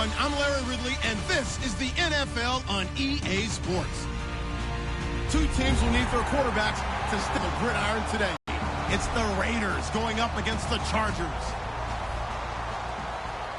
everyone. I'm Larry Ridley, and this is the NFL on EA Sports. Two teams will need their quarterbacks to stick the gridiron today. It's the Raiders going up against the Chargers.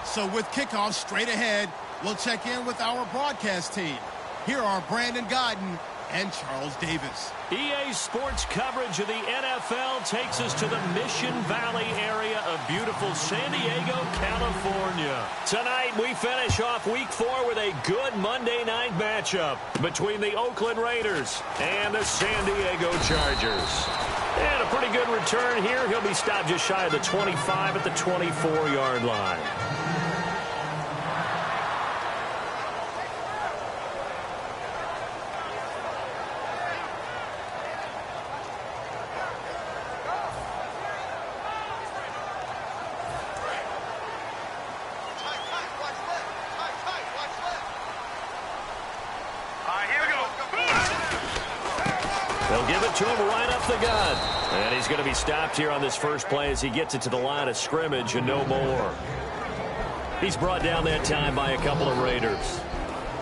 So with kickoff straight ahead, we'll check in with our broadcast team. Here are Brandon Godden and Charles Davis. EA Sports coverage of the NFL takes us to the Mission Valley area of beautiful San Diego, California. Tonight, we finish off Week 4 with a good Monday night matchup between the Oakland Raiders and the San Diego Chargers. And a pretty good return here. He'll be stopped just shy of the 25 at the 24-yard line. They'll give it to him right up the gut. And he's going to be stopped here on this first play as he gets it to the line of scrimmage and no more. He's brought down that time by a couple of Raiders.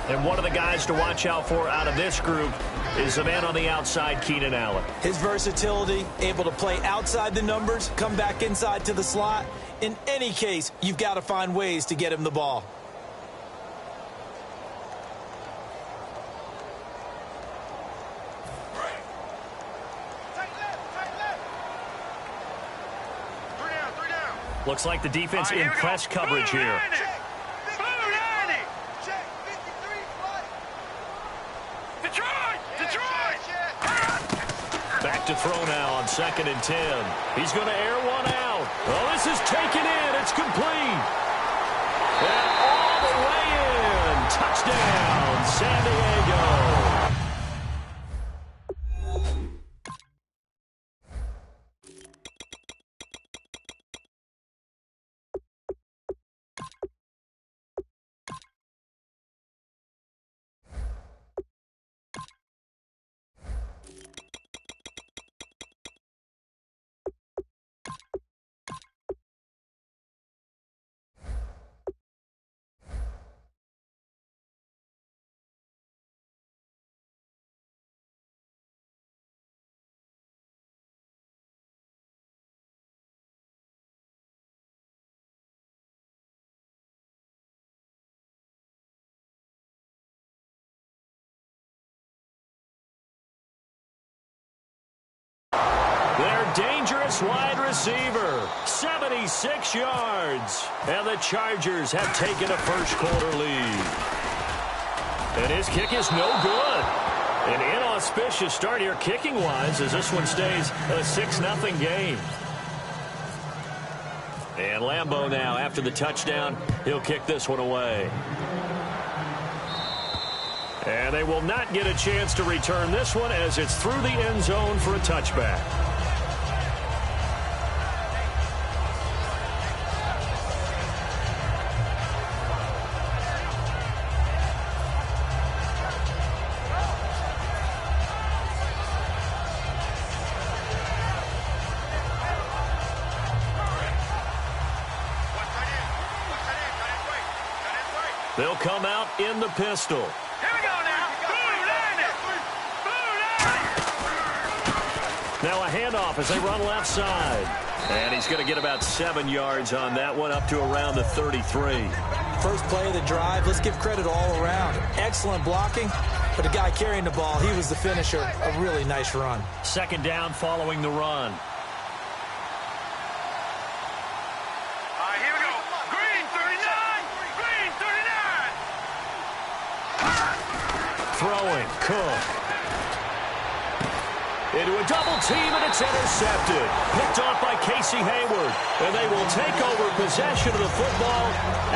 And one of the guys to watch out for out of this group is the man on the outside, Keenan Allen. His versatility, able to play outside the numbers, come back inside to the slot. In any case, you've got to find ways to get him the ball. Looks like the defense in press coverage here. Back to throw now on 2nd and 10. He's going to air one out. Well, this is taken in. It's complete. And all the way in. Touchdown, San Diego. Their dangerous wide receiver, 76 yards. And the Chargers have taken a first-quarter lead. And his kick is no good. An inauspicious start here kicking-wise as this one stays a 6-0 game. And Lambeau now, after the touchdown, he'll kick this one away. And they will not get a chance to return this one as it's through the end zone for a touchback. They'll come out in the pistol. Here we go now. Now a handoff as they run left side. And he's going to get about 7 yards on that one, up to around the 33. First play of the drive, let's give credit all around. Excellent blocking, but the guy carrying the ball, he was the finisher. A really nice run. 2nd down following the run. Throwing, Cook. Into a double team, and it's intercepted. Picked off by Casey Hayward. And they will take over possession of the football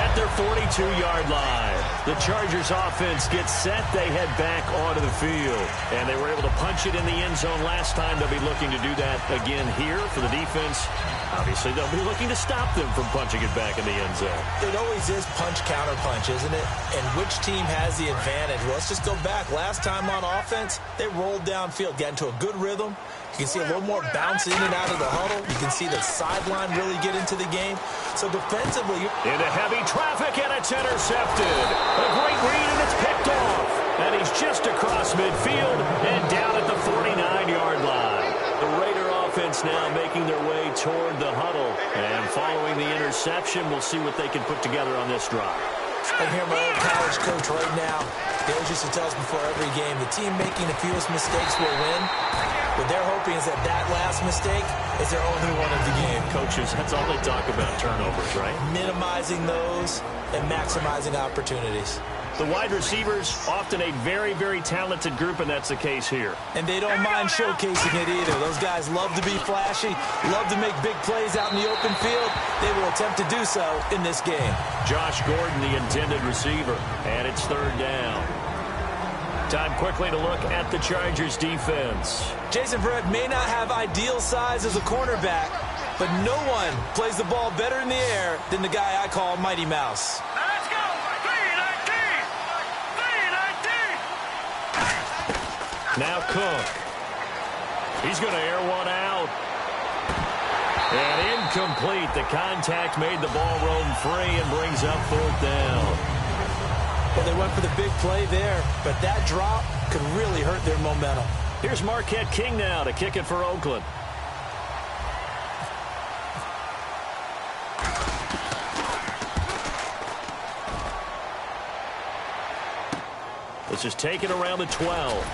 at their 42-yard line. The Chargers offense gets set. They head back onto the field. And they were able to punch it in the end zone last time. They'll be looking to do that again here for the defense. Obviously, they'll be looking to stop them from punching it back in the end zone. It always is punch-counter-punch, isn't it? And which team has the advantage? Well, let's just go back. Last time on offense, they rolled downfield, got into a good rhythm, You can see a little more bounce in and out of the huddle. You can see the sideline really get into the game. So defensively, into heavy traffic, and it's intercepted. A great read, and it's picked off. And he's just across midfield and down at the 49-yard line. The Raider offense now making their way toward the huddle. And following the interception, we'll see what they can put together on this drive. I hear my old college coach right now. He always used to tell us before every game, the team making the fewest mistakes will win. What they're hoping is that last mistake is their only one of the game. Coaches, that's all they talk about, turnovers, right? Minimizing those and maximizing opportunities. The wide receivers, often a very, very talented group, and that's the case here. And they don't mind showcasing it either. Those guys love to be flashy, love to make big plays out in the open field. They will attempt to do so in this game. Josh Gordon, the intended receiver, and it's third down. Time quickly to look at the Chargers defense. Jason Verrett may not have ideal size as a cornerback, but no one plays the ball better in the air than the guy I call Mighty Mouse. Let's go! 319! 319! Now Cook. He's going to air one out. And incomplete. The contact made the ball roam free and brings up fourth down. Well, they went for the big play there, but that drop could really hurt their momentum. Here's Marquette King now to kick it for Oakland. This is taken around the 12.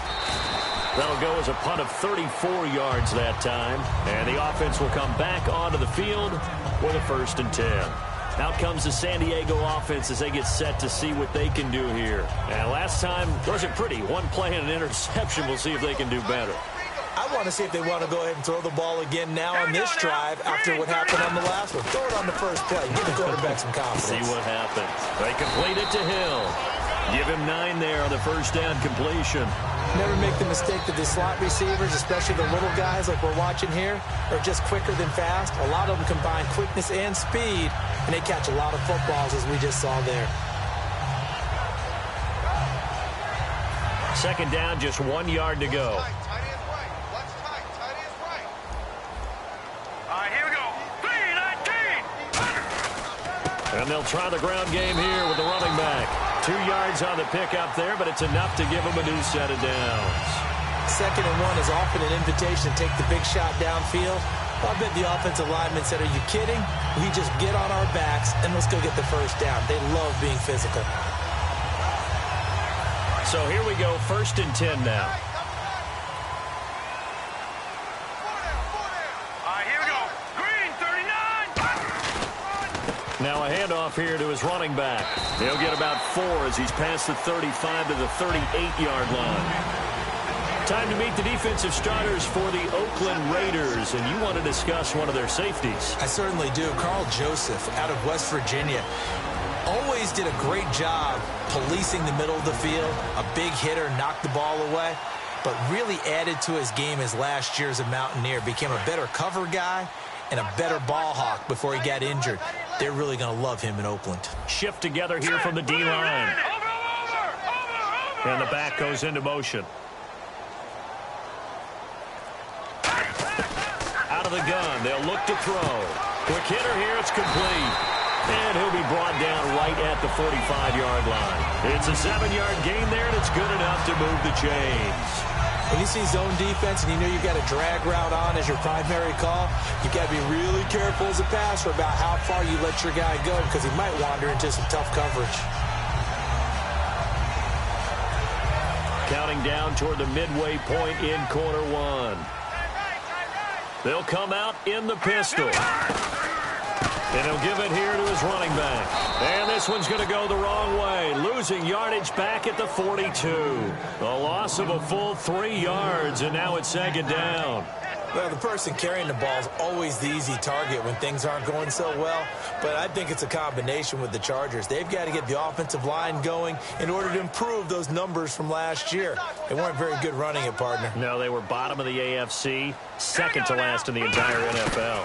That'll go as a punt of 34 yards that time. And the offense will come back onto the field with a 1st and 10. Out comes the San Diego offense as they get set to see what they can do here. And last time wasn't pretty. One play and an interception. We'll see if they can do better. I want to see if they want to go ahead and throw the ball again now on this drive after what happened on the last one. Throw it on the first play. Give the quarterback some confidence. See what happens. They complete it to Hill. Give him 9 there on the first down completion. Never make the mistake that the slot receivers, especially the little guys like we're watching here, are just quicker than fast. A lot of them combine quickness and speed, and they catch a lot of footballs, as we just saw there. Second down, just 1 yard to go. Tight end right. Let's tight. Tight end right. All right, here we go. 319! And they'll try the ground game here with the running back. 2 yards on the pickup there, but it's enough to give them a new set of downs. 2nd and 1 is often an invitation to take the big shot downfield. I bet the offensive lineman said, are you kidding? We just get on our backs and let's go get the first down. They love being physical. So here we go, 1st and 10 now. Now a handoff here to his running back. He'll get about 4 as he's past the 35 to the 38-yard line. Time to meet the defensive starters for the Oakland Raiders, and you want to discuss one of their safeties. I certainly do. Carl Joseph out of West Virginia always did a great job policing the middle of the field. A big hitter, knocked the ball away, but really added to his game as last year as a Mountaineer. Became a better cover guy and a better ball hawk before he got injured. They're really going to love him in Oakland. Shift together here from the D-line. And the back goes into motion. Out of the gun, they'll look to throw. Quick hitter here, it's complete. And he'll be brought down right at the 45-yard line. It's a 7-yard gain there, and it's good enough to move the chains. When you see zone defense and you know you've got a drag route on as your primary call, you've got to be really careful as a passer about how far you let your guy go because he might wander into some tough coverage. Counting down toward the midway point in quarter 1. They'll come out in the pistol. And he'll give it here to his running back. And this one's going to go the wrong way. Losing yardage back at the 42. A loss of a full 3 yards, and now it's 2nd down. Well, the person carrying the ball is always the easy target when things aren't going so well. But I think it's a combination with the Chargers. They've got to get the offensive line going in order to improve those numbers from last year. They weren't very good running it, partner. No, they were bottom of the AFC, second to last in the entire NFL.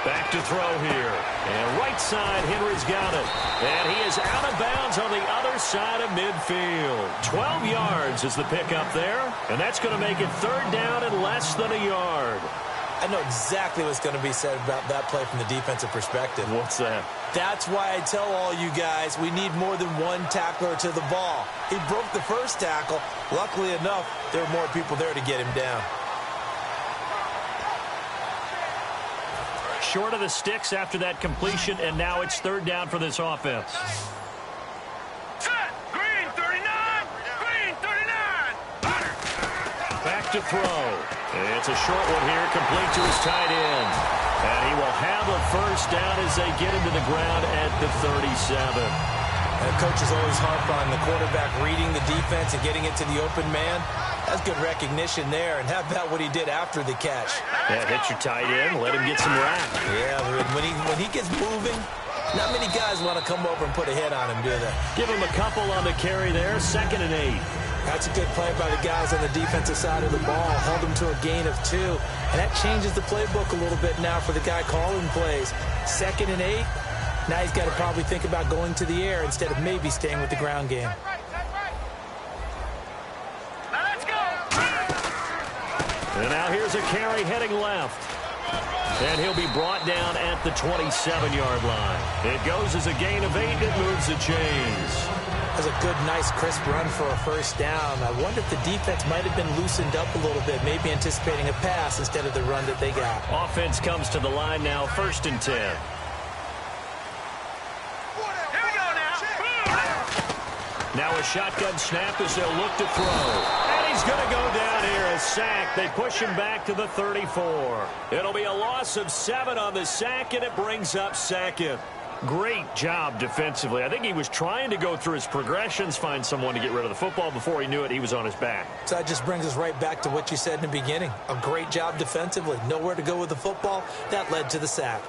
Back to throw here. And right side, Henry's got it. And he is out of bounds on the other side of midfield. 12 yards is the pickup there. And that's going to make it third down and less than a yard. I know exactly what's going to be said about that play from the defensive perspective. What's that? That's why I tell all you guys we need more than one tackler to the ball. He broke the first tackle. Luckily enough, there were more people there to get him down. Short of the sticks after that completion, and now it's third down for this offense. Set! Green 39! Green 39! Back to throw. It's a short one here, complete to his tight end. And he will have a first down as they get into the ground at the 37. And coaches always harp on the quarterback reading the defense and getting it to the open man. That's good recognition there. And how about what he did after the catch? Yeah, hit your tight end, let him get some rack. Yeah, when he gets moving, not many guys want to come over and put a hit on him, do they? Give him a couple on the carry there, 2nd and 8. That's a good play by the guys on the defensive side of the ball. Held them to a gain of 2. And that changes the playbook a little bit now for the guy calling plays. 2nd and 8. Now he's got to probably think about going to the air instead of maybe staying with the ground game. Now let's go! And now here's a carry heading left. And he'll be brought down at the 27-yard line. It goes as a gain of 8. It moves the chains. That's a good, nice, crisp run for a first down. I wonder if the defense might have been loosened up a little bit, maybe anticipating a pass instead of the run that they got. Offense comes to the line now, 1st and 10. Here we go now! Now a shotgun snap as they'll look to throw. And he's going to go down here, a sack. They push him back to the 34. It'll be a loss of 7 on the sack, and it brings up 2nd. Great job defensively. I think he was trying to go through his progressions, find someone to get rid of the football. Before he knew it, he was on his back. So that just brings us right back to what you said in the beginning. A great job defensively. Nowhere to go with the football. That led to the sack.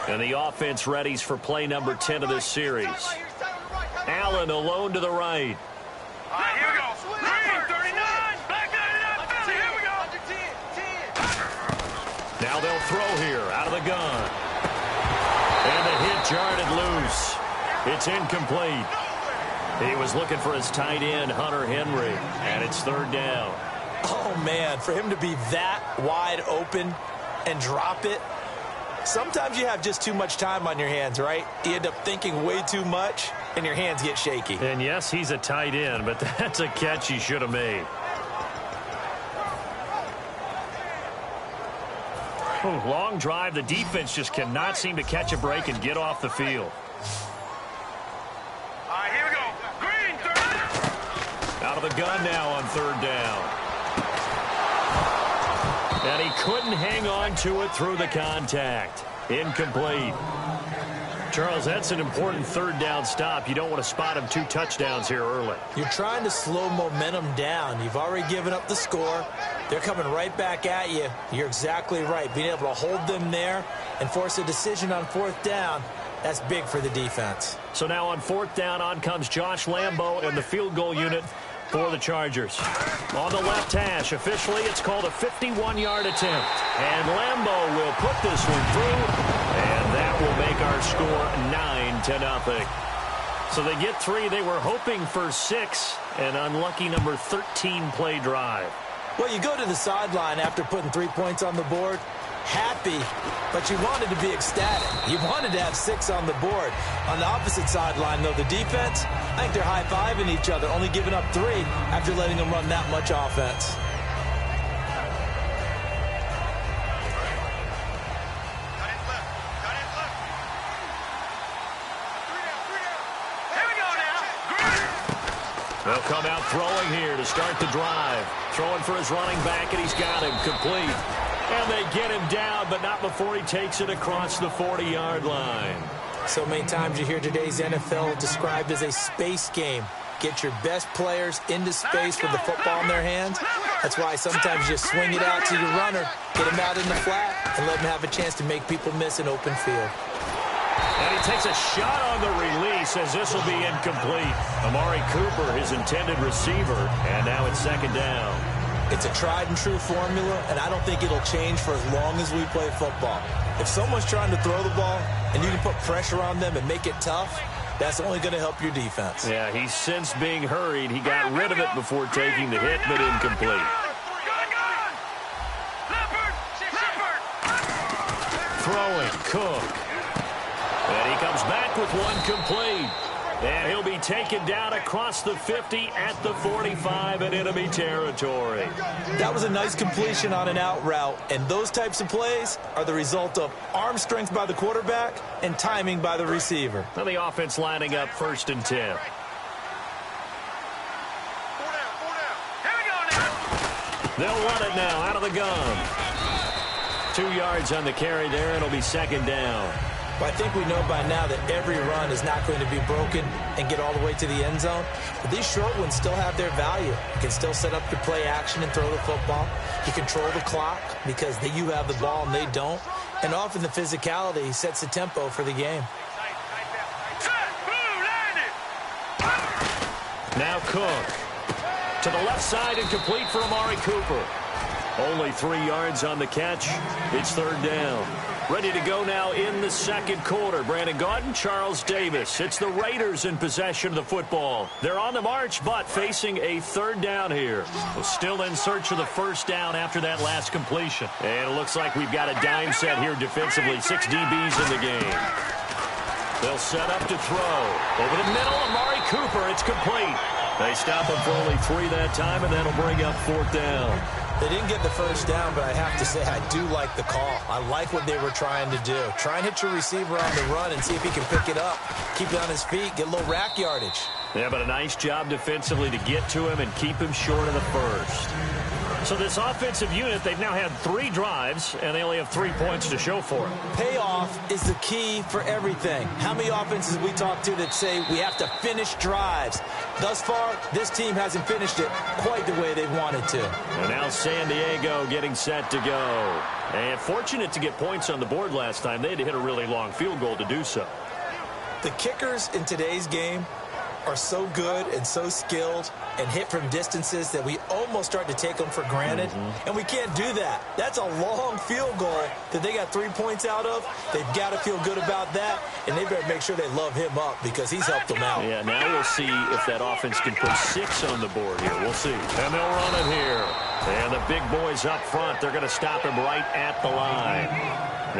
And the offense readies for play number 10 of this series. Allen alone to the right. All right, here we go. Green 39! Black 99 Philly, here we go! Now they'll throw here out of the gun. And the hit jarred it loose. It's incomplete. He was looking for his tight end, Hunter Henry, and it's third down. Oh, man, for him to be that wide open and drop it. Sometimes you have just too much time on your hands, right? You end up thinking way too much, and your hands get shaky. And yes, he's a tight end, but that's a catch he should have made. Ooh, long drive. The defense just cannot seem to catch a break and get off the field. All right, here we go. Green 30! Out of the gun now on third down. And he couldn't hang on to it through the contact. Incomplete. Charles, that's an important third down stop. You don't want to spot him 2 touchdowns here early. You're trying to slow momentum down. You've already given up the score. They're coming right back at you. You're exactly right. Being able to hold them there and force a decision on 4th down, that's big for the defense. So now on 4th down, on comes Josh Lambo and the field goal unit for the Chargers. On the left hash, officially it's called a 51-yard attempt. And Lambo will put this one through, and that will make our score 9-0. So they get 3. They were hoping for 6, an unlucky number 13 play drive. Well, you go to the sideline after putting 3 points on the board, happy, but you wanted to be ecstatic. You wanted to have 6 on the board. On the opposite sideline, though, the defense, I think they're high-fiving each other, only giving up 3 after letting them run that much offense. Here we go now! Green! They'll come out throwing here to start the drive. Throwing for his running back, and he's got him complete. And they get him down, but not before he takes it across the 40-yard line. So many times you hear today's NFL described as a space game. Get your best players into space with the football in their hands. That's why sometimes you just swing it out to your runner, get him out in the flat, and let him have a chance to make people miss an open field. And he takes a shot on the release as this will be incomplete. Amari Cooper, his intended receiver, and now it's second down. It's a tried-and-true formula, and I don't think it'll change for as long as we play football. If someone's trying to throw the ball and you can put pressure on them and make it tough, that's only going to help your defense. Yeah, he's since being hurried. He got rid of it before taking the hit, but incomplete. Throwing, Cook. And he comes back with one complete. And he'll be taken down across the 50 at the 45 in enemy territory. That was a nice completion on an out route, and those types of plays are the result of arm strength by the quarterback and timing by the receiver. Now the offense lining up 1st and 10. 4 down. Here we go now. They'll run it now out of the gun. 2 yards on the carry there, and it'll be second down. But I think we know by now that every run is not going to be broken and get all the way to the end zone. But these short ones still have their value. You can still set up your play action and throw the football. You control the clock because you have the ball and they don't. And often the physicality sets the tempo for the game. Now Cook. To the left side and complete for Amari Cooper. Only 3 yards on the catch. It's third down. Ready to go now in the second quarter. Brandon Gaudin, Charles Davis. It's the Raiders in possession of the football. They're on the march, but facing a third down here. Still in search of the first down after that last completion. And it looks like we've got a dime set here defensively. 6 DBs in the game. They'll set up to throw. Over the middle, Amari Cooper. It's complete. They stop him for only 3 that time, and that'll bring up 4th down. They didn't get the first down, but I have to say I do like the call. I like what they were trying to do. Try and hit your receiver on the run and see if he can pick it up. Keep it on his feet, get a little rack yardage. Yeah, but a nice job defensively to get to him and keep him short of the first. So this offensive unit, they've now had 3 drives, and they only have 3 points to show for it. Payoff is the key for everything. How many offenses we talk to that say we have to finish drives? Thus far, this team hasn't finished it quite the way they wanted to. And now San Diego getting set to go. And fortunate to get points on the board last time. They had to hit a really long field goal to do so. The kickers in today's game are so good and so skilled and hit from distances that we almost start to take them for granted. And we can't do that. That's a long field goal that they got 3 points out of. They've got to feel good about that, and they better make sure they love him up because he's helped them out. Yeah, now we'll see if that offense can put 6 on the board here. We'll see. And they'll run it here. And the big boys up front, they're going to stop him right at the line.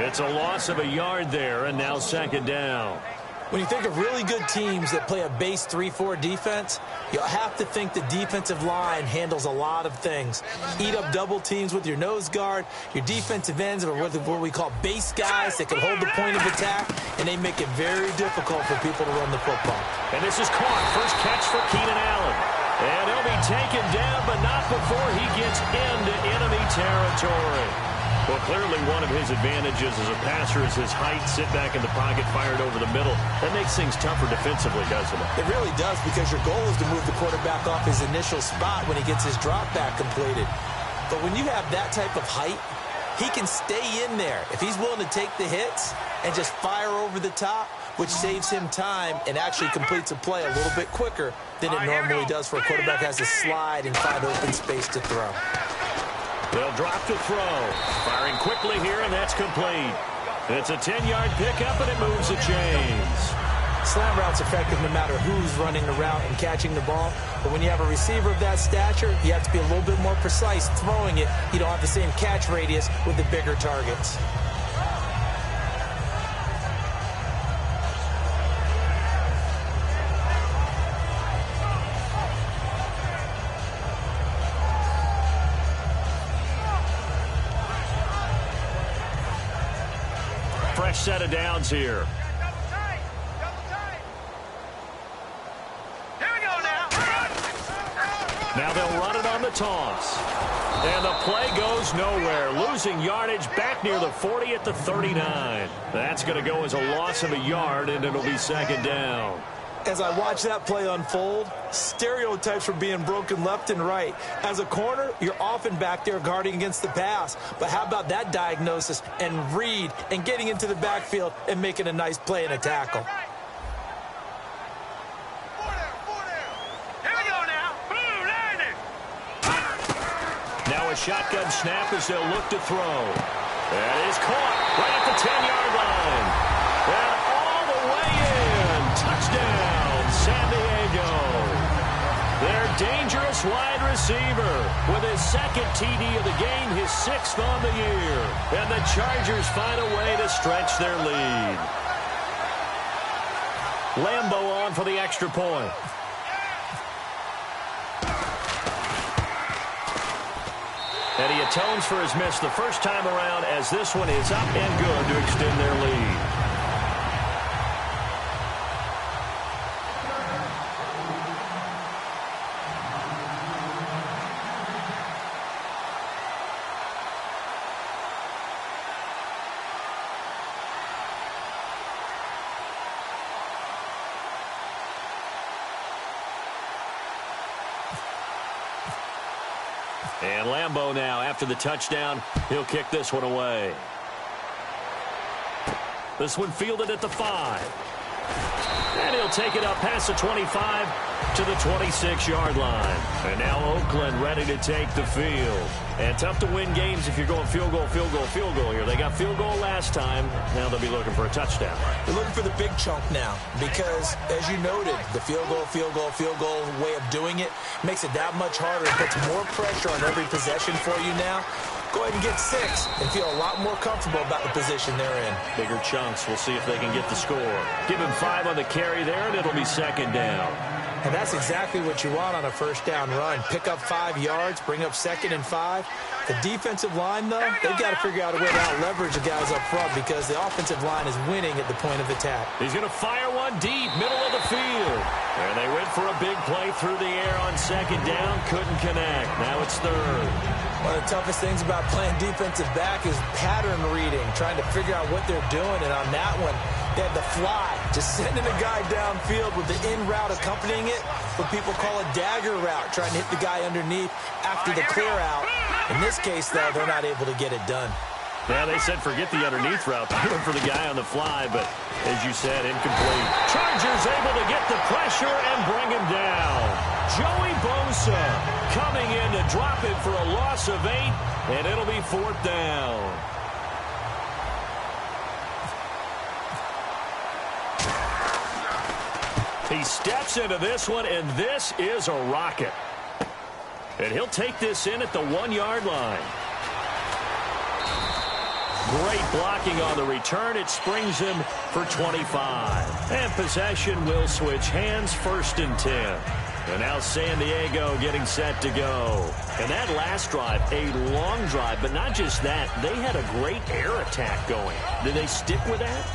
It's a loss of a yard there, and now second down. When you think of really good teams that play a base 3-4 defense, you'll have to think the defensive line handles a lot of things. Eat up double teams with your nose guard. Your defensive ends are what we call base guys that can hold the point of attack, and they make it very difficult for people to run the football. And this is caught. First catch for Keenan Allen. And he'll be taken down, but not before he gets into enemy territory. Well, clearly one of his advantages as a passer is his height, sit back in the pocket, fired over the middle. That makes things tougher defensively, doesn't it? It really does, because your goal is to move the quarterback off his initial spot when he gets his drop back completed. But when you have that type of height, he can stay in there if he's willing to take the hits and just fire over the top, which saves him time and actually completes a play a little bit quicker than it normally does for a quarterback who has to slide and find open space to throw. They'll drop to throw. Firing quickly here, and that's complete. It's a 10-yard pickup, and it moves the chains. Slant route's effective no matter who's running the route and catching the ball. But when you have a receiver of that stature, you have to be a little bit more precise throwing it. You don't have the same catch radius with the bigger targets. Fresh set of downs here. Now they'll run it on the toss. And the play goes nowhere. Losing yardage back near the 40 at the 39. That's going to go as a loss of a yard, and it'll be second down. As I watch that play unfold, stereotypes were being broken left and right. As a corner, you're often back there guarding against the pass. But how about that diagnosis and read and getting into the backfield and making a nice play and a tackle? Here we go now. Blue landing. Now a shotgun snap as they'll look to throw. That is caught right at the 10-yard line. And all the way in. Touchdown, San Diego. Their dangerous wide receiver with his second TD of the game, his 6th on the year. And the Chargers find a way to stretch their lead. Lambeau on for the extra point. And he atones for his miss the first time around as this one is up and good to extend their lead. And Lambeau now, after the touchdown, he'll kick this one away. This one fielded at the 5. And he'll take it up past the 25 to the 26-yard line. And now Oakland ready to take the field. And tough to win games if you're going field goal, field goal, field goal here. They got field goal last time. Now they'll be looking for a touchdown. They're looking for the big chunk now because, as you noted, the field goal, field goal, field goal way of doing it makes it that much harder. It puts more pressure on every possession for you now. Go ahead and get 6 and feel a lot more comfortable about the position they're in. Bigger chunks. We'll see if they can get the score. Give him 5 on the carry there, and it'll be 2nd down. And that's exactly what you want on a first down run. Pick up 5 yards, bring up 2nd and 5. The defensive line, though, they've got to figure out a way to out-leverage the guys up front because the offensive line is winning at the point of attack. He's going to fire one deep, middle of the field. And they went for a big play through the air on 2nd down. Couldn't connect. Now it's 3rd. One of the toughest things about playing defensive back is pattern reading, trying to figure out what they're doing. And on that one, they had the fly, just sending a guy downfield with the in route accompanying it, what people call a dagger route, trying to hit the guy underneath after the clear out. In this case, though, they're not able to get it done. Yeah, they said forget the underneath route. They went for the guy on the fly, but as you said, incomplete. Chargers able to get the pressure and bring him down. Joey Bosa coming in to drop it for a loss of 8, and it'll be 4th down. He steps into this one, and this is a rocket. And he'll take this in at the 1-yard line. Great blocking on the return. It springs him for 25. And possession will switch hands, 1st and 10. And now San Diego getting set to go. And that last drive, a long drive, but not just that. They had a great air attack going. Did they stick with that?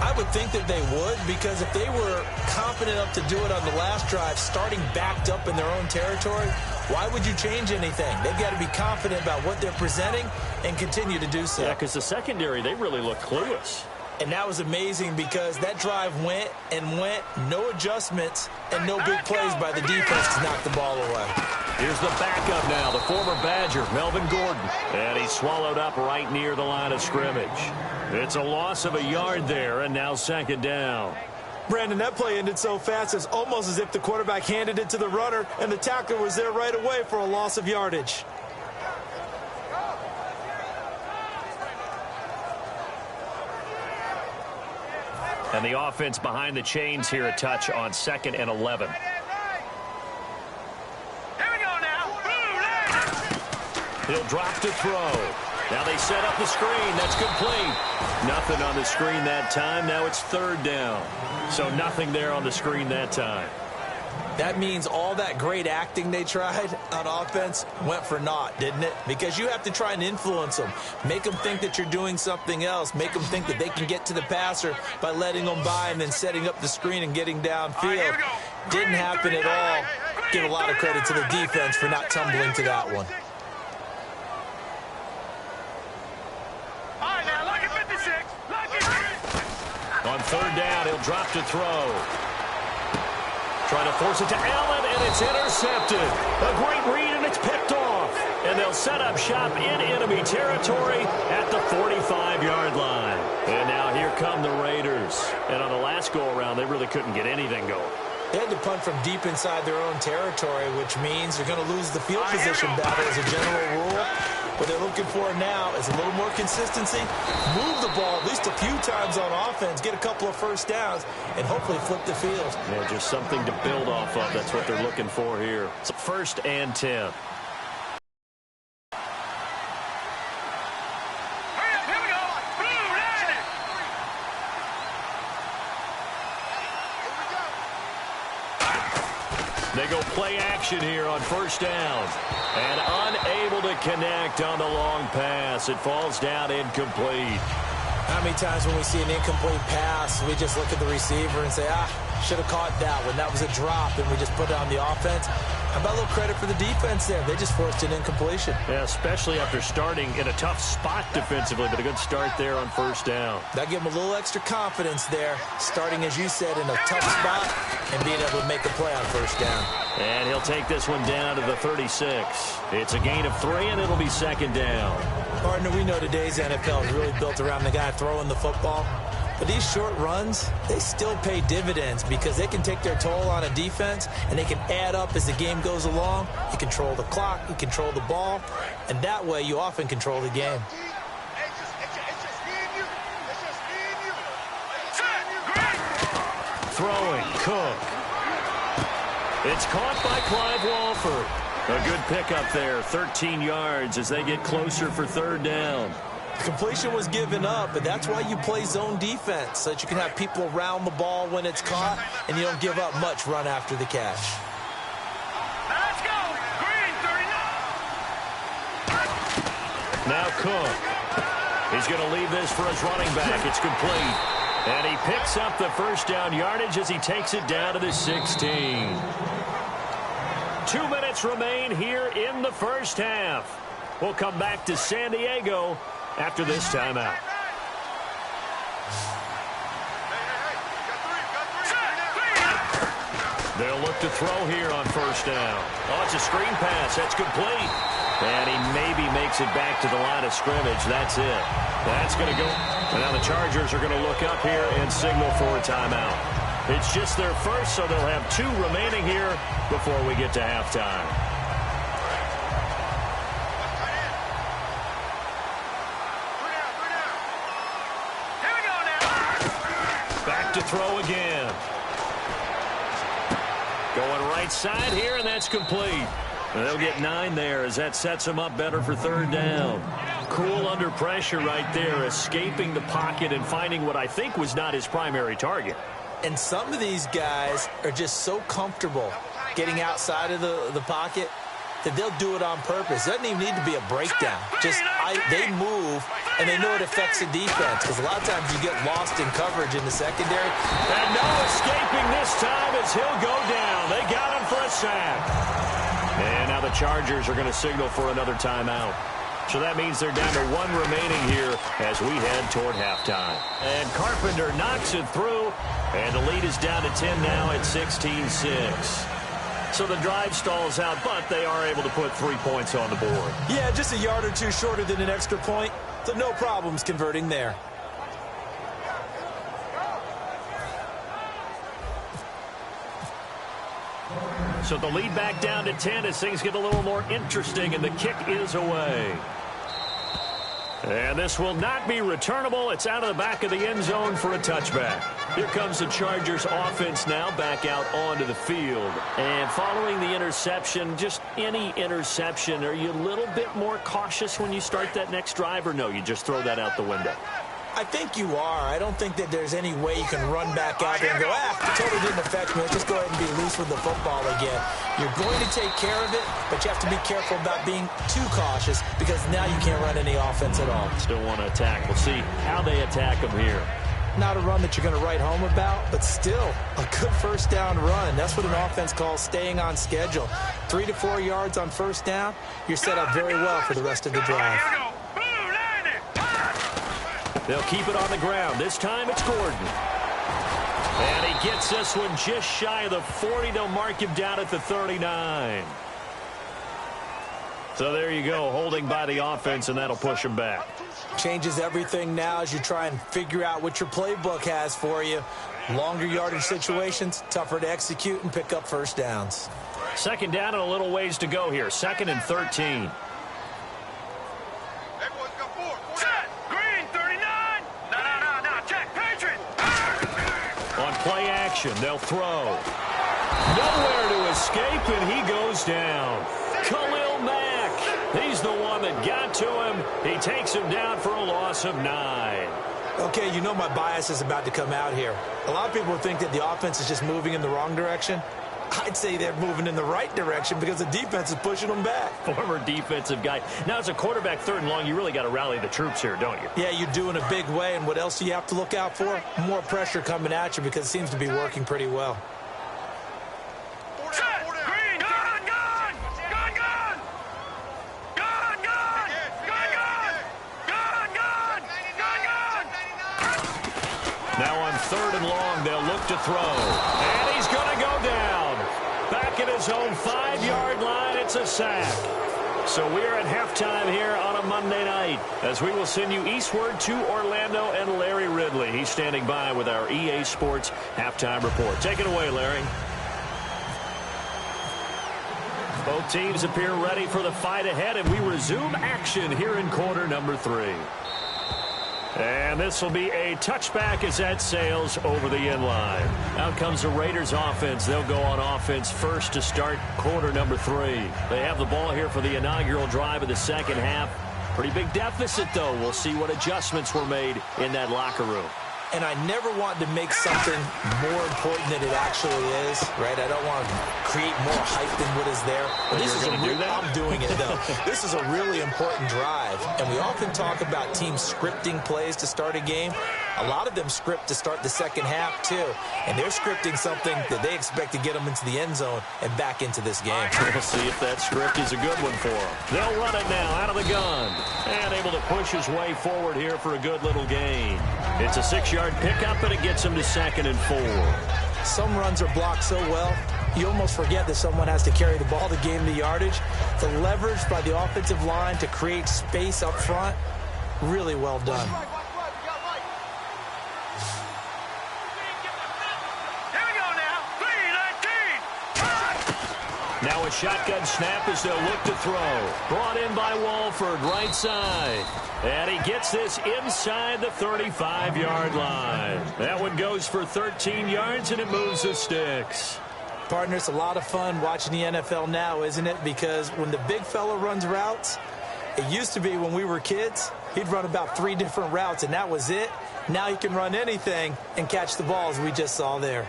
I would think that they would, because if they were confident enough to do it on the last drive, starting backed up in their own territory, why would you change anything? They've got to be confident about what they're presenting and continue to do so. Yeah, because the secondary, they really look clueless. And that was amazing because that drive went and went, no adjustments, and no big plays by the defense to knock the ball away. Here's the backup now, the former Badger, Melvin Gordon. And he's swallowed up right near the line of scrimmage. It's a loss of a yard there, and now 2nd down. Brandon, that play ended so fast, it's almost as if the quarterback handed it to the runner, and the tackler was there right away for a loss of yardage. And the offense behind the chains here, a touch on 2nd and 11. Here we go now. He'll drop to throw. Now they set up the screen. That's complete. Nothing on the screen that time. Now it's 3rd down. So nothing there on the screen that time. That means all that great acting they tried on offense went for naught, didn't it? Because you have to try and influence them. Make them think that you're doing something else. Make them think that they can get to the passer by letting them by and then setting up the screen and getting downfield. Didn't happen at all. Give a lot of credit to the defense for not tumbling to that one. All right, now, look at 56. Look at On 3rd down, he'll drop to throw. Trying to force it to Allen, and it's intercepted. A great read, and it's picked off. And they'll set up shop in enemy territory at the 45-yard line. And now here come the Raiders. And on the last go-around, they really couldn't get anything going. They had to punt from deep inside their own territory, which means they're going to lose the field position battle as a general rule. What they're looking for now is a little more consistency, move the ball at least a few times on offense, get a couple of first downs, and hopefully flip the field. Yeah, just something to build off of. That's what they're looking for here. It's 1st and 10. They go play action here on 1st down. And unable to connect on the long pass. It falls down incomplete. How many times when we see an incomplete pass, we just look at the receiver and say, should have caught that one. That was a drop, and we just put it on the offense. How about a little credit for the defense there? They just forced an incompletion. Yeah, especially after starting in a tough spot defensively, but a good start there on 1st down. That gave them a little extra confidence there, starting, as you said, in a tough spot and being able to make a play on 1st down. And he'll take this one down to the 36. It's a gain of 3, and it'll be 2nd down. Partner, we know today's NFL is really built around the guy throwing the football. But these short runs, they still pay dividends because they can take their toll on a defense, and they can add up as the game goes along. You control the clock, you control the ball, and that way you often control the game. Throwing, Cook. It's caught by Clive Walford. A good pickup there, 13 yards as they get closer for 3rd down. The completion was given up, but that's why you play zone defense, so that you can have people around the ball when it's caught, and you don't give up much run after the catch. Let's go! Green, 39! Now Cook. He's going to leave this for his running back. It's complete. And he picks up the 1st down yardage as he takes it down to the 16. 2 minutes remain here in the 1st half. We'll come back to San Diego after this timeout. They'll look to throw here on 1st down. Oh, it's a screen pass. That's complete. And he maybe makes it back to the line of scrimmage. That's it. That's going to go. And now the Chargers are going to look up here and signal for a timeout. It's just their first, so they'll have 2 remaining here before we get to halftime. Back to throw again. Going right side here, and that's complete. And they'll get 9 there as that sets them up better for 3rd down. Cool under pressure right there, escaping the pocket and finding what I think was not his primary target. And some of these guys are just so comfortable getting outside of the pocket that they'll do it on purpose. It doesn't even need to be a breakdown. They move, and they know it affects the defense, because a lot of times you get lost in coverage in the secondary. And no escaping this time as he'll go down. They got him for a sack. And now the Chargers are going to signal for another timeout. So that means they're down to 1 remaining here as we head toward halftime. And Carpenter knocks it through, and the lead is down to 10 now at 16-6. So the drive stalls out, but they are able to put 3 points on the board. Yeah, just a yard or 2 shorter than an extra point, so no problems converting there. So the lead back down to 10 as things get a little more interesting, and the kick is away. And this will not be returnable. It's out of the back of the end zone for a touchback. Here comes the Chargers offense now back out onto the field. And following the interception, just any interception, are you a little bit more cautious when you start that next drive, or no, you just throw that out the window? I think you are. I don't think that there's any way you can run back out there and go, it totally didn't affect me. Let's just go ahead and be loose with the football again. You're going to take care of it, but you have to be careful about being too cautious, because now you can't run any offense at all. Still want to attack. We'll see how they attack them here. Not a run that you're going to write home about, but still a good 1st down run. That's what an offense calls staying on schedule. 3 to 4 yards on 1st down, you're set up very well for the rest of the drive. They'll keep it on the ground. This time it's Gordon. And he gets this one just shy of the 40. They'll mark him down at the 39. So there you go, holding by the offense, and that'll push him back. Changes everything now as you try and figure out what your playbook has for you. Longer yardage situations, tougher to execute and pick up first downs. Second down and a little ways to go here. 2nd and 13. Everyone's got four. Set. Green, 39. No. Check. Patriot. On play action, they'll throw. Nowhere to escape, and he goes down. Khalil Mack. He's the one that got to him. He takes him down for a loss of 9. Okay, you know my bias is about to come out here. A lot of people think that the offense is just moving in the wrong direction. I'd say they're moving in the right direction because the defense is pushing them back. Former defensive guy. Now, as a quarterback, 3rd and long, you really got to rally the troops here, don't you? Yeah, you do in a big way, and what else do you have to look out for? More pressure coming at you because it seems to be working pretty well. Set. Green. Gun. Now on 3rd and long, they'll look to throw. And he's going to go down. Back at his own 5-yard line, it's a sack. So we're at halftime here on a Monday night as we will send you eastward to Orlando and Larry Ridley. He's standing by with our EA Sports halftime report. Take it away, Larry. Both teams appear ready for the fight ahead, and we resume action here in quarter number 3. And this will be a touchback as that sails over the end line. Out comes the Raiders offense. They'll go on offense first to start quarter number 3. They have the ball here for the inaugural drive of the second half. Pretty big deficit, though. We'll see what adjustments were made in that locker room. And I never want to make something more important than it actually is, right? I don't want to create more hype than what is there. But this is I'm doing it, though. This is a really important drive. And we often talk about teams scripting plays to start a game. A lot of them script to start the second half, too. And they're scripting something that they expect to get them into the end zone and back into this game. We'll see if that script is a good one for them. They'll run it now out of the gun. And able to push his way forward here for a good little gain. It's a 6-yard pickup, and it gets him to 2nd and 4. Some runs are blocked so well, you almost forget that someone has to carry the ball to gain the yardage. The leverage by the offensive line to create space up front, really well done. Now a shotgun snap as they'll look to throw. Brought in by Walford, right side. And he gets this inside the 35-yard line. That one goes for 13 yards, and it moves the sticks. Partner, it's a lot of fun watching the NFL now, isn't it? Because when the big fella runs routes, it used to be when we were kids, he'd run about 3 different routes, and that was it. Now he can run anything and catch the balls we just saw there.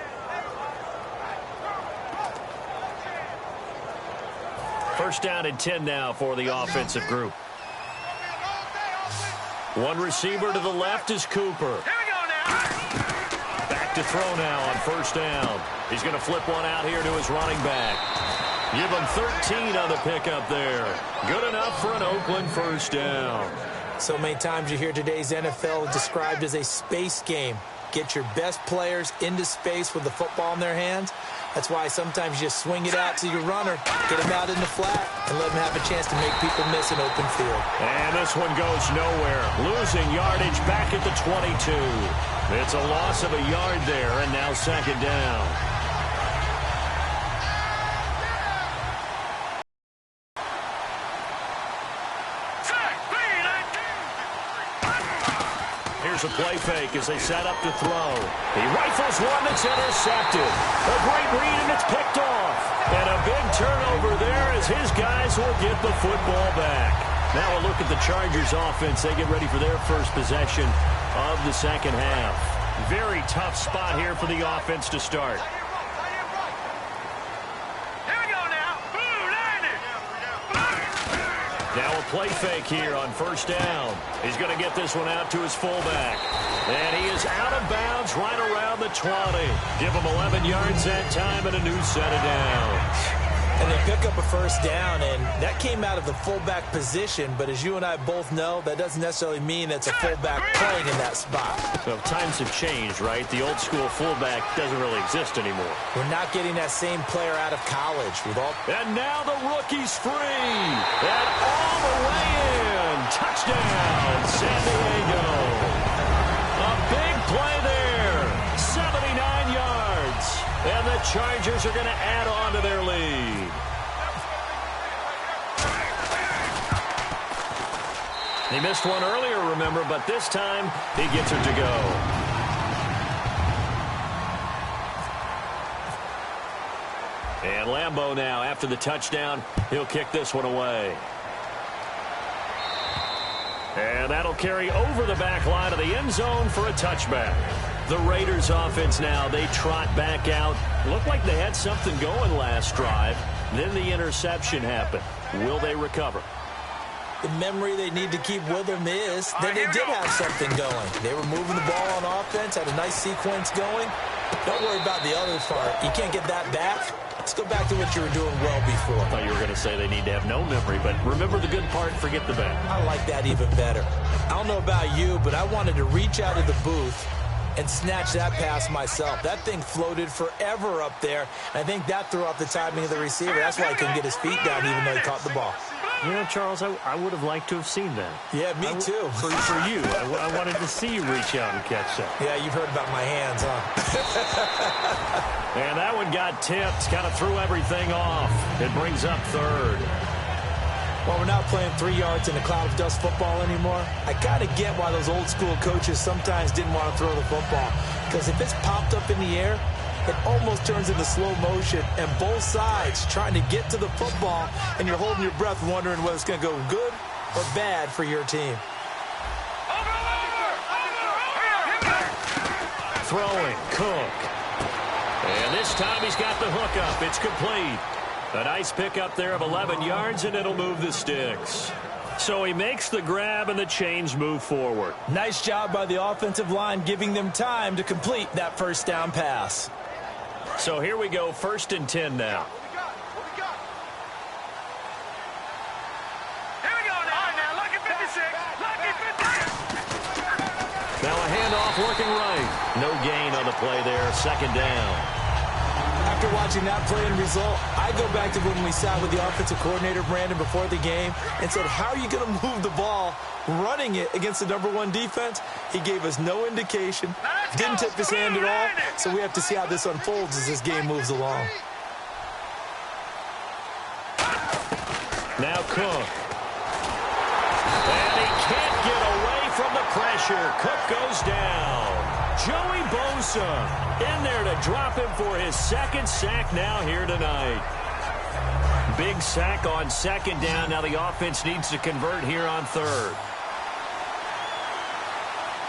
First down and 10 now for the offensive group. One receiver to the left is Cooper. Here we go now. Back to throw now on first down. He's going to flip one out here to his running back. Give him 13 on the pickup there. Good enough for an Oakland first down. So many times you hear today's NFL described as a space game. Get your best players into space with the football in their hands. That's why sometimes you just swing it out to your runner, get him out in the flat, and let him have a chance to make people miss an open field. And this one goes nowhere. Losing yardage back at the 22. It's a loss of a yard there, and now second down. Here's a play fake as they set up to throw. He rifles one that's intercepted. A great read, and it's picked off. And a big turnover there as his guys will get the football back. Now a look at the Chargers offense. They get ready for their first possession of the second half. Very tough spot here for the offense to start. Now a play fake here on first down. He's going to get this one out to his fullback. And he is out of bounds right around the 20. Give him 11 yards that time and a new set of downs. And they pick up a first down, and that came out of the fullback position. But as you and I both know, that doesn't necessarily mean it's a fullback playing in that spot. Well, times have changed, right? The old school fullback doesn't really exist anymore. We're not getting that same player out of college. And now the rookie's free. And all the way in. Touchdown, San Diego. A big play there. 79 yards. And the Chargers are going to add on to their lead. He missed one earlier, remember, but this time he gets it to go. And Lambeau now, after the touchdown, he'll kick this one away. And that'll carry over the back line of the end zone for a touchback. The Raiders offense now, they trot back out. Looked like they had something going last drive. Then the interception happened. Will they recover? The memory they need to keep with them is that they did have something going. They were moving the ball on offense, had a nice sequence going. Don't worry about the other part. You can't get that back. Let's go back to what you were doing well before. I thought you were going to say they need to have no memory, but remember the good part, forget the bad. I like that even better. I don't know about you, but I wanted to reach out of the booth and snatch that pass myself. That thing floated forever up there. I think that threw off the timing of the receiver. That's why he couldn't get his feet down even though he caught the ball. You know, Charles, I would have liked to have seen that. Yeah, me too. For you. I wanted to see you reach out and catch that. Yeah, you've heard about my hands, huh? And that one got tipped. Kind of threw everything off. It brings up third. Well, we're not playing 3 yards in a cloud of dust football anymore. I kind of get why those old school coaches sometimes didn't want to throw the football. Because if it's popped up in the air, it almost turns into slow motion, and both sides trying to get to the football, and you're holding your breath wondering whether it's going to go good or bad for your team. Throwing, Cook. And this time he's got the hook up. It's complete. A nice pickup there of 11 yards, and it'll move the sticks. So he makes the grab, and the chains move forward. Nice job by the offensive line giving them time to complete that first down pass. So here we go, 1st and 10 now. What we got? Here we go now. Lucky 56. Lucky 56. Now a handoff looking right. No gain on the play there, 2nd down. After watching that play and result, I go back to when we sat with the offensive coordinator, Brandon, before the game and said, how are you going to move the ball running it against the #1 defense? He gave us no indication, didn't tip his hand at all, so we have to see how this unfolds as this game moves along. Now Cook. And he can't get away from the pressure. Cook goes down. Joey Bosa in there to drop him for his 2nd sack now here tonight. Big sack on 2nd down. Now the offense needs to convert here on 3rd.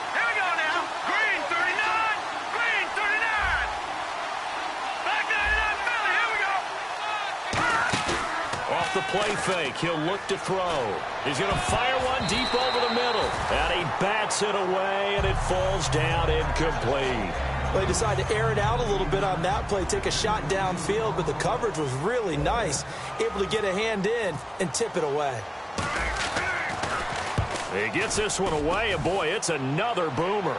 Here we go now. Green 39. Green 39. Back 99 Philly. Here we go. Off the play fake, he'll look to throw. He's going to fire one deep over the middle. And he bats it away, and it falls down incomplete. Well, he decided to air it out a little bit on that play, take a shot downfield, but the coverage was really nice. Able to get a hand in and tip it away. He gets this one away, and boy, it's another boomer.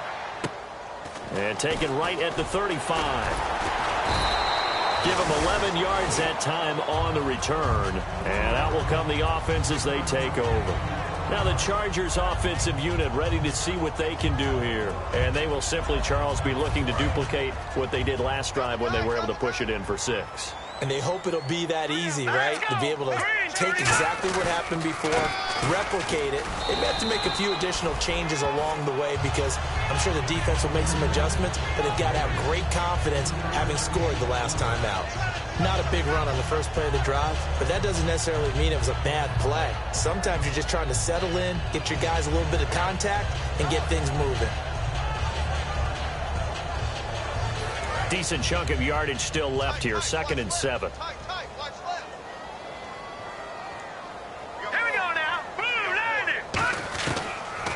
And taken right at the 35. Give him 11 yards that time on the return. And out will come the offense as they take over. Now the Chargers offensive unit ready to see what they can do here. And they will simply, Charles, be looking to duplicate what they did last drive when they were able to push it in for 6. And they hope it'll be that easy, right? To be able to take exactly what happened before, replicate it. They have to make a few additional changes along the way because I'm sure the defense will make some adjustments, but they've got to have great confidence having scored the last time out. Not a big run on the first play of the drive, but that doesn't necessarily mean it was a bad play. Sometimes you're just trying to settle in, get your guys a little bit of contact, and get things moving. Decent chunk of yardage still left here, 2nd and 7. Tight, watch left. Here we go now. Boom, landed.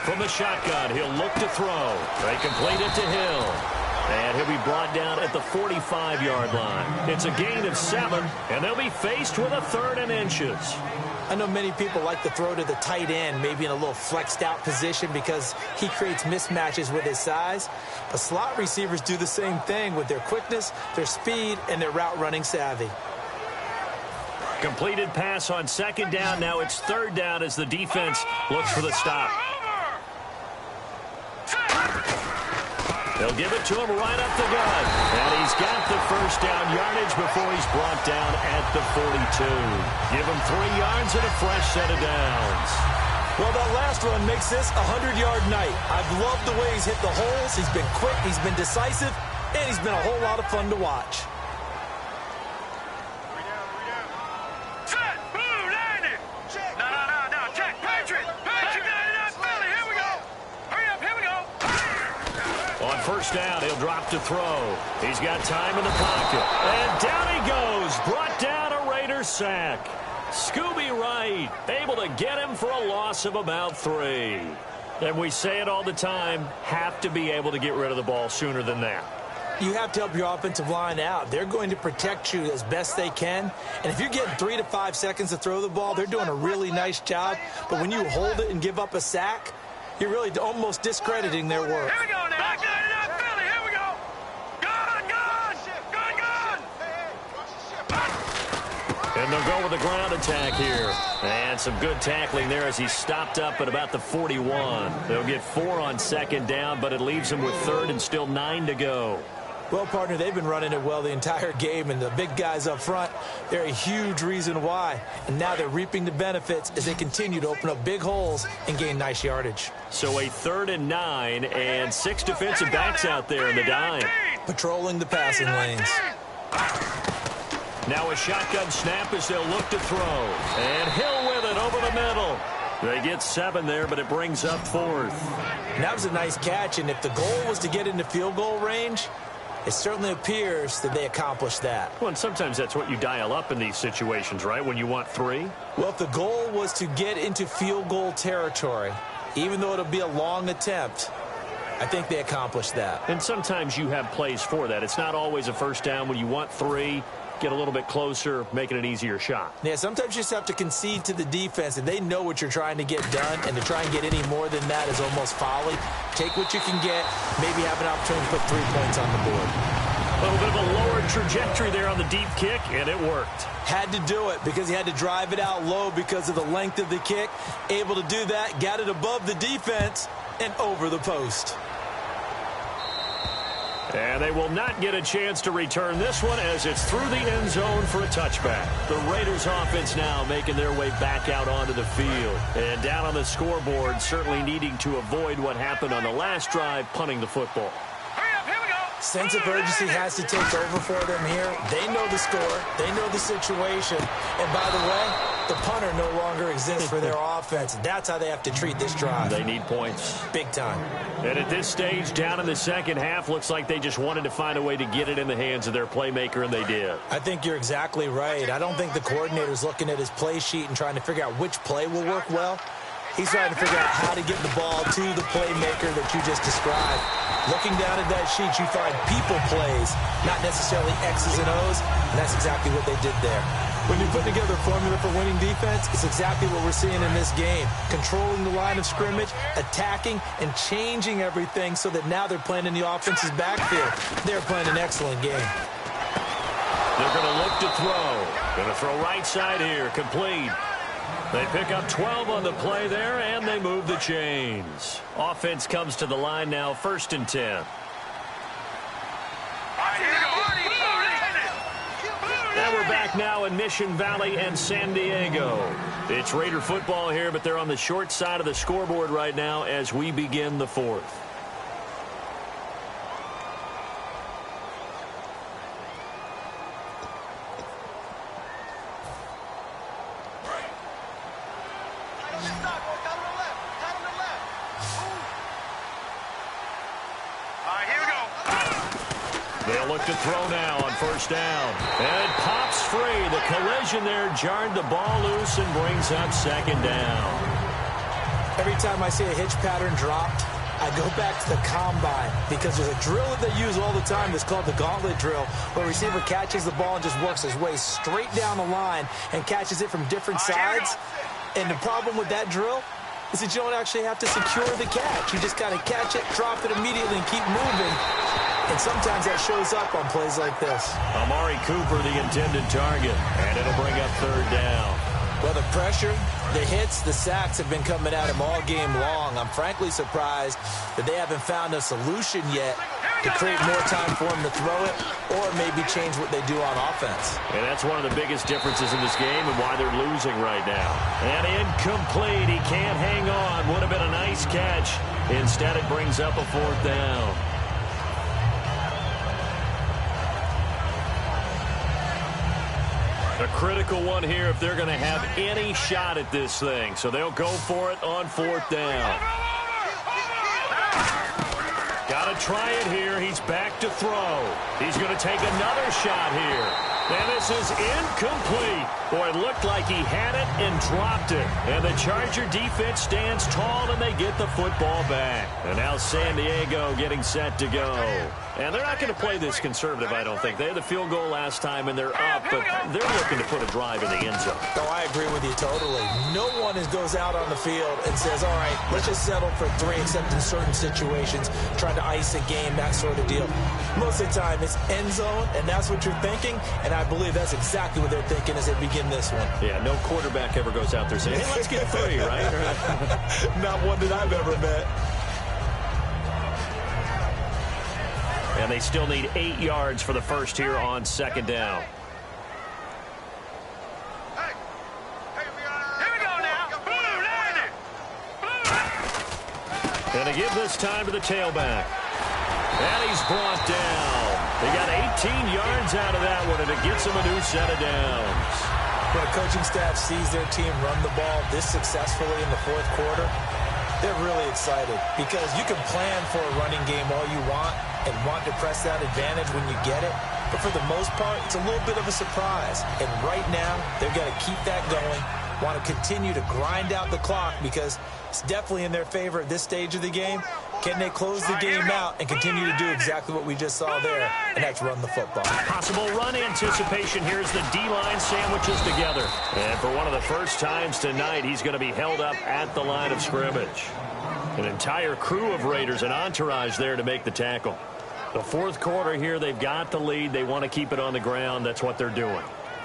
From the shotgun, he'll look to throw. They complete it to Hill. And he'll be brought down at the 45-yard line. It's a gain of 7, and they'll be faced with a 3rd and inches. I know many people like to throw to the tight end, maybe in a little flexed out position because he creates mismatches with his size. But slot receivers do the same thing with their quickness, their speed, and their route running savvy. Completed pass on 2nd down. Now it's 3rd down as the defense looks for the stop. They'll give it to him right up the gut. And he's got the 1st down yardage before he's brought down at the 42. Give him 3 yards and a fresh set of downs. Well, that last run makes this a 100-yard night. I've loved the way he's hit the holes. He's been quick, he's been decisive, and he's been a whole lot of fun to watch. On 1st down, he'll drop to throw. He's got time in the pocket. And down he goes. Brought down a Raider sack. Scooby Wright able to get him for a loss of about 3. And we say it all the time, have to be able to get rid of the ball sooner than that. You have to help your offensive line out. They're going to protect you as best they can. And if you're getting 3 to 5 seconds to throw the ball, they're doing a really nice job. But when you hold it and give up a sack, you're really almost discrediting their work. Here we go now. Back 99 Philly. Here we go. Gun. And they'll go with a ground attack here. And some good tackling there as he stopped up at about the 41. They'll get 4 on 2nd down, but it leaves them with 3rd and still 9 to go. Well, partner, they've been running it well the entire game, and the big guys up front, they're a huge reason why. And now they're reaping the benefits as they continue to open up big holes and gain nice yardage. So a 3rd and 9 and 6 defensive backs out there in the dime. Patrolling the passing lanes. Now a shotgun snap as they'll look to throw. And Hill with it over the middle. They get 7 there, but it brings up 4th. And that was a nice catch, and if the goal was to get into field goal range, it certainly appears that they accomplished that. Well, and sometimes that's what you dial up in these situations, right, when you want 3? Well, if the goal was to get into field goal territory, even though it'll be a long attempt, I think they accomplished that. And sometimes you have plays for that. It's not always a 1st down when you want 3. Get a little bit closer, making an easier shot. Yeah, sometimes you just have to concede to the defense, and they know what you're trying to get done, and to try and get any more than that is almost folly. Take what you can get, maybe have an opportunity to put 3 points on the board. A little bit of a lower trajectory there on the deep kick, and it worked. Had to do it because he had to drive it out low because of the length of the kick. Able to do that, got it above the defense, and over the post. And they will not get a chance to return this one as it's through the end zone for a touchback. The Raiders offense now making their way back out onto the field. And down on the scoreboard, certainly needing to avoid what happened on the last drive, punting the football. Sense of urgency has to take over for them here. They know the score. They know the situation. And by the way, the punter no longer exists for their offense. That's how they have to treat this drive. They need points. Big time. And at this stage, down in the 2nd half, looks like they just wanted to find a way to get it in the hands of their playmaker, and they did. I think you're exactly right. I don't think the coordinator's looking at his play sheet and trying to figure out which play will work well. He's trying to figure out how to get the ball to the playmaker that you just described. Looking down at that sheet, you find people plays, not necessarily X's and O's, and that's exactly what they did there. When you put together a formula for winning defense, it's exactly what we're seeing in this game. Controlling the line of scrimmage, attacking, and changing everything so that now they're playing in the offense's backfield. They're playing an excellent game. They're going to look to throw. Going to throw right side here, complete. They pick up 12 on the play there, and they move the chains. Offense comes to the line now, 1st and 10. And we're back now in Mission Valley and San Diego. It's Raider football here, but they're on the short side of the scoreboard right now as we begin the 4th. They'll look to throw now on 1st down. And it pops free. The collision there jarred the ball loose and brings up 2nd down. Every time I see a hitch pattern dropped, I go back to the combine because there's a drill that they use all the time that's called the gauntlet drill, where a receiver catches the ball and just works his way straight down the line and catches it from different sides. And the problem with that drill is that you don't actually have to secure the catch. You just got to catch it, drop it immediately, and keep moving. And sometimes that shows up on plays like this. Amari Cooper, the intended target, and it'll bring up third down. Well, the pressure, the hits, the sacks have been coming at him all game long. I'm frankly surprised that they haven't found a solution yet to create more time for him to throw it or maybe change what they do on offense. And that's one of the biggest differences in this game and why they're losing right now. And incomplete. He can't hang on. Would have been a nice catch. Instead, it brings up a fourth down. A critical one here if they're going to have any shot at this thing. So they'll go for it on fourth down. Got to try it here. He's back to throw. He's going to take another shot here. And this is incomplete. Boy, it looked like he had it and dropped it. And the Charger defense stands tall and they get the football back. And now San Diego getting set to go. And they're not going to play this conservative, I don't think. They had the field goal last time and they're up, but they're looking to put a drive in the end zone. Oh, I agree with you totally. No one goes out on the field and says, all right, let's just settle for 3, except in certain situations, trying to ice a game, that sort of deal. Most of the time, it's end zone, and that's what you're thinking, and I believe that's exactly what they're thinking as they begin this one. Yeah, no quarterback ever goes out there saying, hey, let's get 3, right? Not one that I've ever met. And they still need 8 yards for the first here on second down. And they give this time to the tailback. And he's brought down. They got 18 yards out of that one, and it gets them a new set of downs. When a coaching staff sees their team run the ball this successfully in the fourth quarter, they're really excited because you can plan for a running game all you want and want to press that advantage when you get it. But for the most part, it's a little bit of a surprise. And right now, they're going to keep that going, want to continue to grind out the clock because it's definitely in their favor at this stage of the game. Can they close the game out and continue to do exactly what we just saw there, and that's run the football? Possible run anticipation. Here's the D-line sandwiches together. And for one of the first times tonight, he's going to be held up at the line of scrimmage. An entire crew of Raiders, an entourage there to make the tackle. The fourth quarter here, they've got the lead. They want to keep it on the ground. That's what they're doing.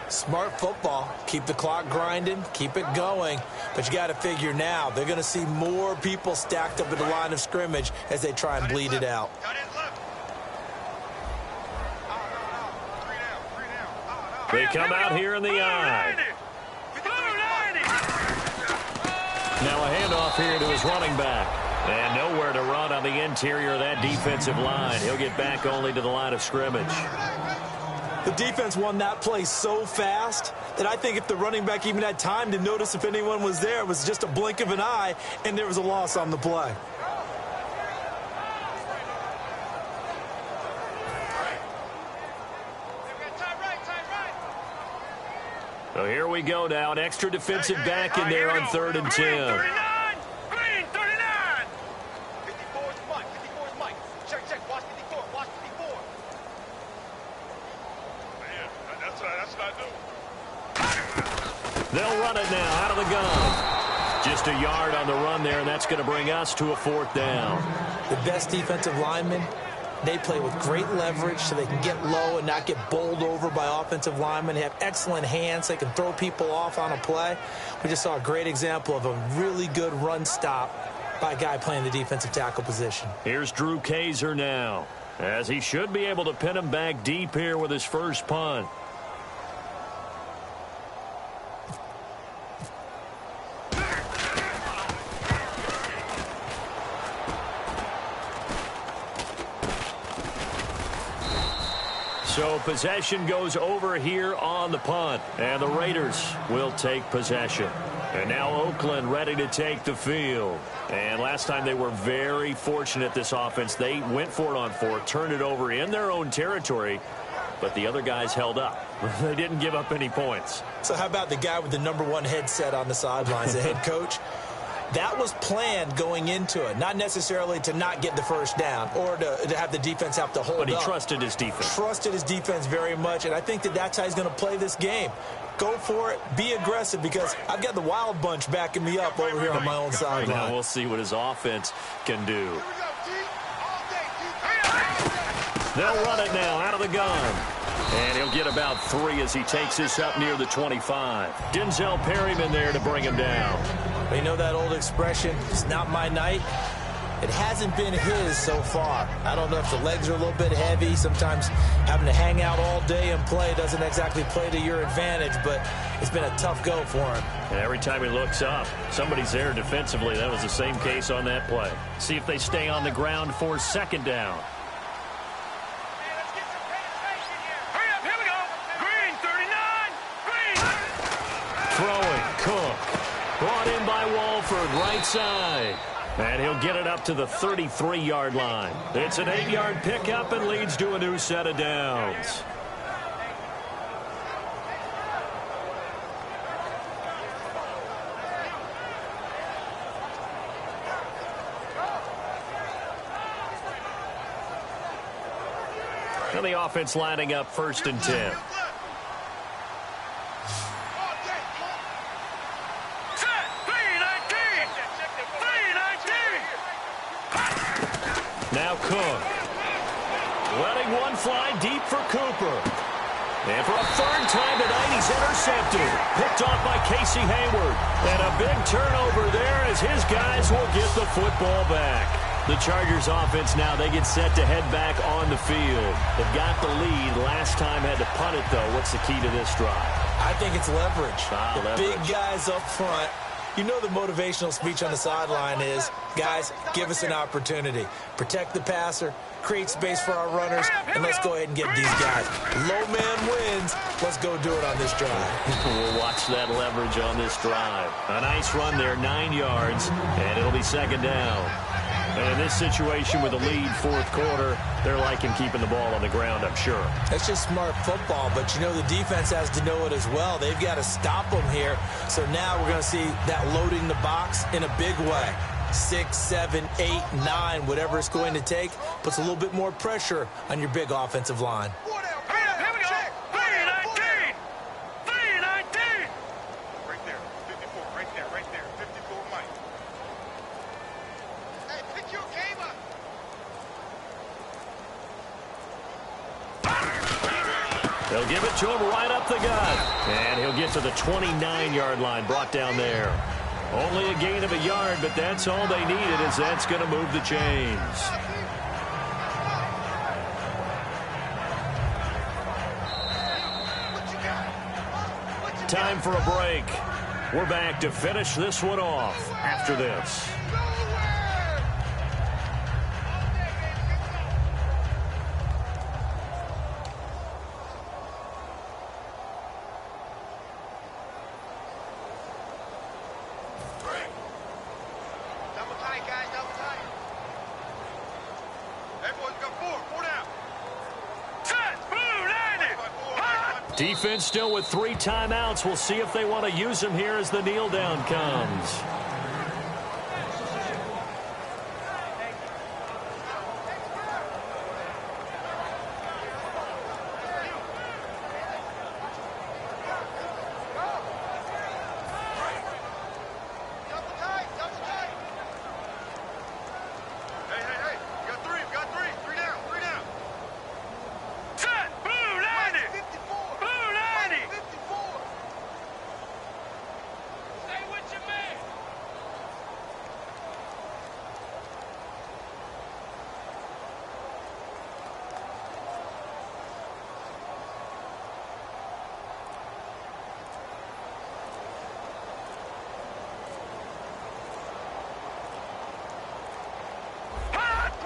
Smart football. Keep the clock grinding. Keep it going. But you got to figure now they're going to see more people stacked up at the line of scrimmage as they try and bleed it out. They come out here in the eye. Now a handoff here to his running back. And nowhere to run on the interior of that defensive line. He'll get back only to the line of scrimmage. The defense won that play so fast that I think if the running back even had time to notice if anyone was there, it was just a blink of an eye, and there was a loss on the play. So here we go now. An extra defensive back in there on 3rd and 10. They'll run it now out of the gun. Just a yard on the run there, and that's going to bring us to a 4th down. The best defensive linemen, they play with great leverage so they can get low and not get bowled over by offensive linemen. They have excellent hands. They can throw people off on a play. We just saw a great example of a really good run stop by a guy playing the defensive tackle position. Here's Drew Kaiser now, as he should be able to pin him back deep here with his first punt. So possession goes over here on the punt, and the Raiders will take possession. And now Oakland ready to take the field. And last time they were very fortunate, this offense. They went for it on 4th, turned it over in their own territory, but the other guys held up. They didn't give up any points. So how about the guy with the #1 headset on the sidelines, the head coach? That was planned going into it, not necessarily to not get the first down or to have the defense have to hold up. But he trusted his defense. Trusted his defense very much, and I think that's how he's going to play this game. Go for it. Be aggressive, because I've got the Wild Bunch backing me up over here on my own sideline. Now we'll see what his offense can do. They'll run it now out of the gun. And he'll get about 3 as he takes this up near the 25. Denzel Perryman there to bring him down. You know that old expression, it's not my night? It hasn't been his so far. I don't know if the legs are a little bit heavy. Sometimes having to hang out all day and play doesn't exactly play to your advantage, but it's been a tough go for him. And every time he looks up, somebody's there defensively. That was the same case on that play. See if they stay on the ground for second down. Throwing, Cook. Brought in by Walford, right side. And he'll get it up to the 33-yard line. It's an 8-yard pickup and leads to a new set of downs. And the offense lining up 1st and 10. Now Cook. Letting one fly deep for Cooper. And for a 3rd time tonight, he's intercepted. Picked off by Casey Hayward. And a big turnover there as his guys will get the football back. The Chargers offense now, they get set to head back on the field. They've got the lead. Last time had to punt it, though. What's the key to this drive? I think it's leverage. Leverage. Big guys up front. You know the motivational speech on the sideline is, guys, give us an opportunity. Protect the passer, create space for our runners, and let's go ahead and get these guys. Low man wins. Let's go do it on this drive. We'll watch that leverage on this drive. A nice run there, 9 yards, and it'll be 2nd down. And in this situation with the lead, 4th quarter, they're liking keeping the ball on the ground, I'm sure. That's just smart football, but you know the defense has to know it as well. They've got to stop them here. So now we're going to see that loading the box in a big way. 6, 7, 8, 9, whatever it's going to take, puts a little bit more pressure on your big offensive line. They'll give it to him right up the gut. And he'll get to the 29-yard line, brought down there. Only a gain of a yard, but that's all they needed, as that's going to move the chains. Time for a break. We're back to finish this one off after this. Defense still with 3 timeouts. We'll see if they want to use them here as the kneel down comes.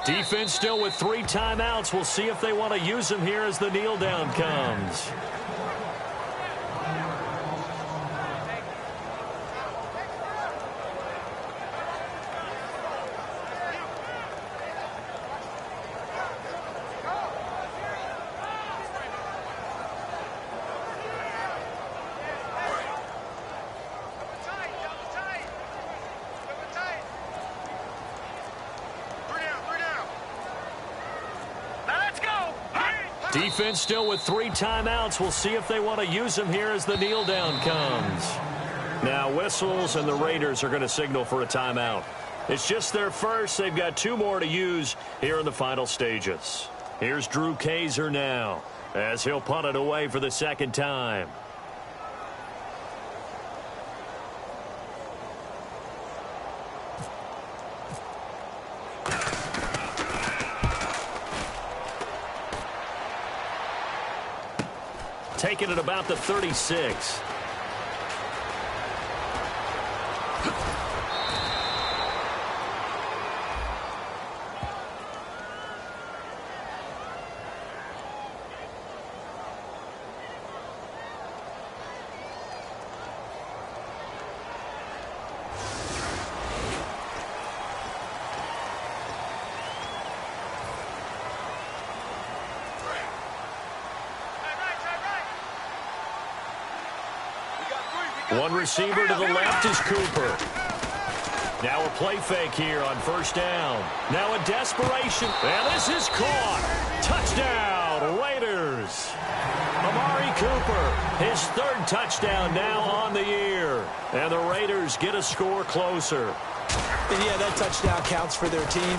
Defense still with 3 timeouts. We'll see if they want to use them here as the kneel down comes. Defense still with 3 timeouts. We'll see if they want to use them here as the kneel down comes. Now whistles, and the Raiders are going to signal for a timeout. It's just their first. They've got 2 more to use here in the final stages. Here's Drew Kaiser now as he'll punt it away for the second time. Taking it about the 36. One receiver to the left is Cooper. Now a play fake here on first down. Now a desperation. And this is caught. Touchdown, Raiders. Amari Cooper, his 3rd touchdown now on the year. And the Raiders get a score closer. And yeah, that touchdown counts for their team,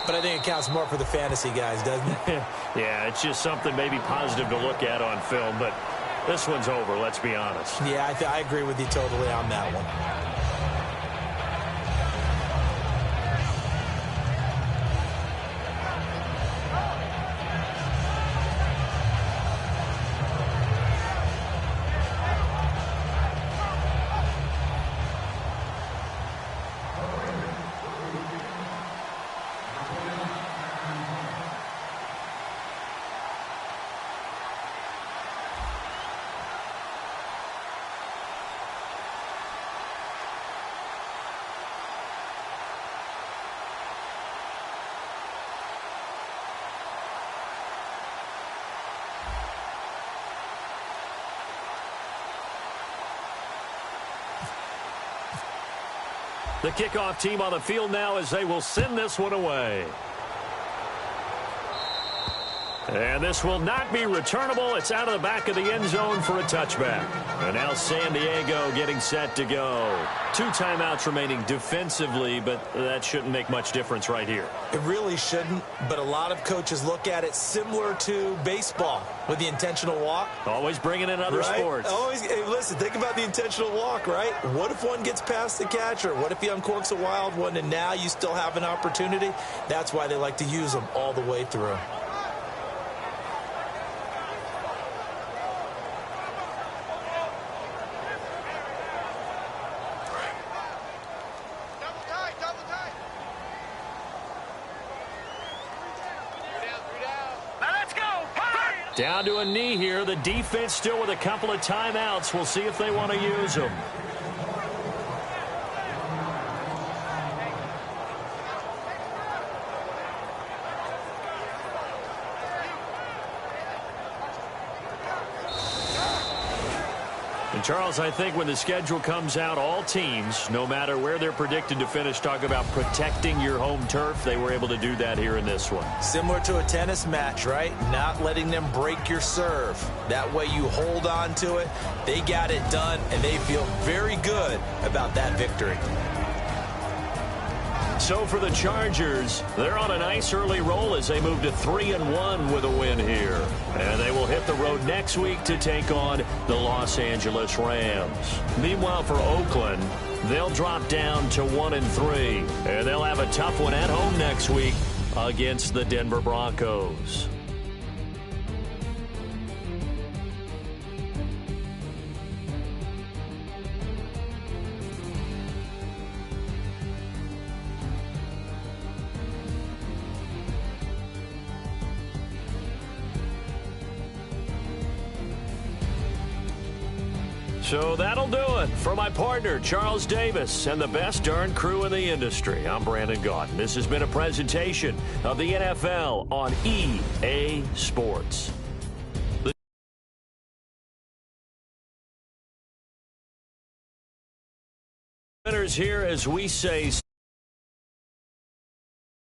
but I think it counts more for the fantasy guys, doesn't it? Yeah, it's just something maybe positive to look at on film, but this one's over, let's be honest. Yeah, I agree with you totally on that one. The kickoff team on the field now as they will send this one away. And this will not be returnable. It's out of the back of the end zone for a touchback. And now San Diego getting set to go. 2 timeouts remaining defensively, but that shouldn't make much difference right here. It really shouldn't, but a lot of coaches look at it similar to baseball with the intentional walk. Always bringing in other sports. Always, hey, listen, think about the intentional walk, right? What if one gets past the catcher? What if he uncorks a wild one and now you still have an opportunity? That's why they like to use them all the way through. Down to a knee here. The defense still with a couple of timeouts. We'll see if they want to use them. And Charles, I think when the schedule comes out, all teams, no matter where they're predicted to finish, talk about protecting your home turf. They were able to do that here in this one. Similar to a tennis match, right? Not letting them break your serve. That way you hold on to it. They got it done, and they feel very good about that victory. So for the Chargers, they're on a nice early roll as they move to 3-1 with a win here. And they will hit the road next week to take on the Los Angeles Rams. Meanwhile, for Oakland, they'll drop down to 1-3. And they'll have a tough one at home next week against the Denver Broncos. So that'll do it. For my partner, Charles Davis, and the best darn crew in the industry, I'm Brandon Gaudin. This has been a presentation of the NFL on EA Sports. The winners here, as we say...